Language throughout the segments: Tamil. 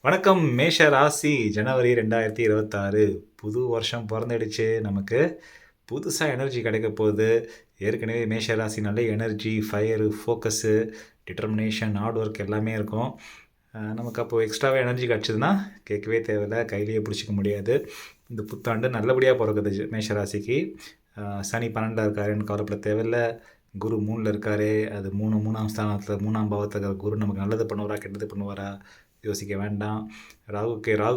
வணக்கம். மேஷ ராசி ஜனவரி 2026 புது வருஷம் பொறந்துடுச்சு. நமக்கு புதுசா எனர்ஜி கிடைக்க போகுது. ஏற்கனவே மேஷ ராசினாலே energy, fire, focus, determination, hard work எல்லாமே இருக்கும். நமக்கு அப்போ எக்ஸ்ட்ராவா எனர்ஜி கிடச்சிதுன்னா கேட்கவே தேவையில்ல. கையிலேயே பிடிச்சிக்க முடியாது. இந்த புத்தாண்டு நல்லபடியாக பிறக்குது மேஷ ராசிக்கு. சனி 12 இருக்காருன்னு கவலைப்பட தேவையில்ல. குரு 3ல் இருக்காரு. அது 3ஆம் ஸ்தானத்தில் 3ஆம் பாவத்தில் இருக்கிற குரு நமக்கு நல்லது பண்ணுவாரா கெட்டது பண்ணுவாரா யோசிக்க வேண்டாம். ராகு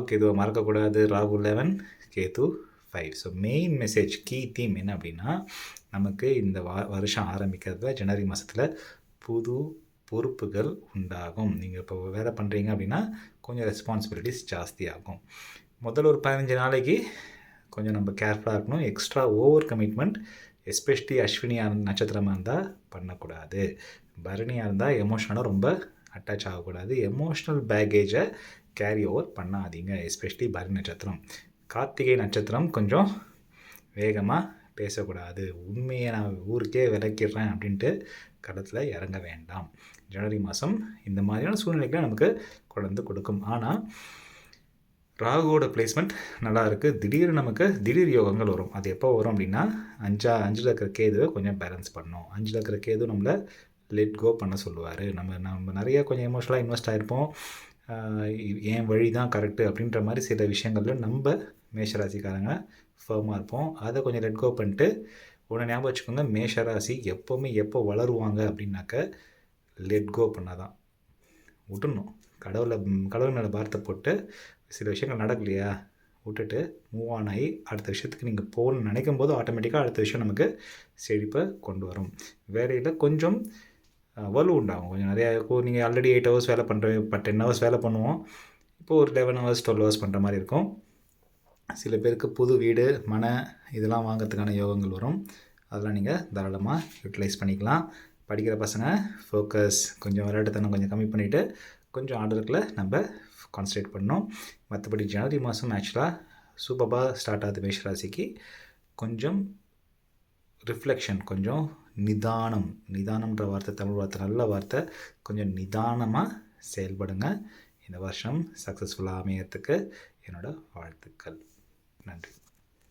கேதுவை மறக்கக்கூடாது. Rahu 11, Ketu 5. So main message, key theme என்ன அப்படின்னா, நமக்கு இந்த வருஷம் ஆரம்பிக்கிறதுல ஜனவரி மாதத்தில் புது பொறுப்புகள் உண்டாகும். நீங்கள் இப்போ வேலை பண்ணுறீங்க அப்படின்னா கொஞ்சம் ரெஸ்பான்சிபிலிட்டிஸ் ஜாஸ்தியாகும். முதல்ல ஒரு 15 நாளைக்கு கொஞ்சம் நம்ம கேர்ஃபுல்லாக இருக்கணும். Extra over commitment, especially Ashwini நட்சத்திரமாக இருந்தால் பண்ணக்கூடாது. பரணியாக இருந்தால் எமோஷனலாக ரொம்ப அட்டாச் ஆகக்கூடாது. எமோஷ்னல் பேக்கேஜை கேரி ஓவர் பண்ணாதீங்க, எஸ்பெஷலி பரணி நட்சத்திரம். கார்த்திகை நட்சத்திரம் கொஞ்சம் வேகமாக பேசக்கூடாது. உண்மையை நான் ஊருக்கே விளக்கிடுறேன் அப்படின்ட்டு களத்தில் இறங்க வேண்டாம். ஜனவரி மாதம் இந்த மாதிரியான சூழ்நிலைகளை நமக்கு கொண்டு கொடுக்கும். ஆனால் ராகுவோட பிளேஸ்மெண்ட் நல்லா இருக்குது. திடீர் யோகங்கள் வரும். அது எப்போ வரும் அப்படின்னா, 5ல் இருக்கிற கேதுவை கொஞ்சம் பேலன்ஸ் பண்ணணும். 5ல் இருக்கிற கேது நம்மளை லெட் கோ பண்ண சொல்லுவார். நம்ம நிறைய கொஞ்சம் எமோஷனலாக இன்வெஸ்ட் ஆகிருப்போம். என் வழி தான் கரெக்டு அப்படின்ற மாதிரி சில விஷயங்களில் நம்ம மேஷராசிக்காரங்க ஃபர்மாக இருப்போம். அதை கொஞ்சம் லெட் கோ பண்ணிட்டு உடனே ஞாபகம் வச்சுக்கோங்க, மேஷராசி எப்போவுமே எப்போ வளருவாங்க அப்படின்னாக்க லெட் கோ பண்ணாதான். விட்டுணும். கடவுள் மேலே பாரத்தை போட்டு சில விஷயங்கள் நடக்கலையா விட்டுட்டு மூவ் ஆன் ஆகி அடுத்த விஷயத்துக்கு நீங்கள் போகணும்னு நினைக்கும் போது ஆட்டோமேட்டிக்காக அடுத்த விஷயம் நமக்கு செழிப்பை கொண்டு வரும். வேலையில் கொஞ்சம் வலு உண்டாகும். கொஞ்சம் நிறையா நீங்கள் ஆல்ரெடி 8 ஹவர்ஸ் வேலை பண்ணுறேன், இப்போ 10 ஹவர்ஸ் வேலை பண்ணுவோம். இப்போது ஒரு 11 ஹவர்ஸ் 12 ஹவர்ஸ் பண்ணுற மாதிரி இருக்கும். சில பேருக்கு புது வீடு, மனை இதெல்லாம் வாங்கிறதுக்கான யோகங்கள் வரும். அதெல்லாம் நீங்கள் தாராளமாக யூட்டிலைஸ் பண்ணிக்கலாம். படிக்கிற பசங்க ஃபோக்கஸ், கொஞ்சம் விளையாட்டுத்தனம் கொஞ்சம் கம்மி பண்ணிவிட்டு கொஞ்சம் ஆர்டருக்குள்ள நம்ம கான்சன்ட்ரேட் பண்ணணும். மற்றபடி ஜனவரி மாதம் ஆக்சுவலாக சூப்பராக ஸ்டார்ட் ஆகுது மேஷராசிக்கு. கொஞ்சம் ரிஃப்ளெக்ஷன், கொஞ்சம் நிதானம்ன்ற வார்த்தை தமிழ் வார்த்தை, நல்ல வார்த்தை. கொஞ்சம் நிதானமாக செயல்படுங்க. இந்த வருஷம் சக்ஸஸ்ஃபுல்லாக அமையறதுக்கு என்னோடய வாழ்த்துக்கள். நன்றி.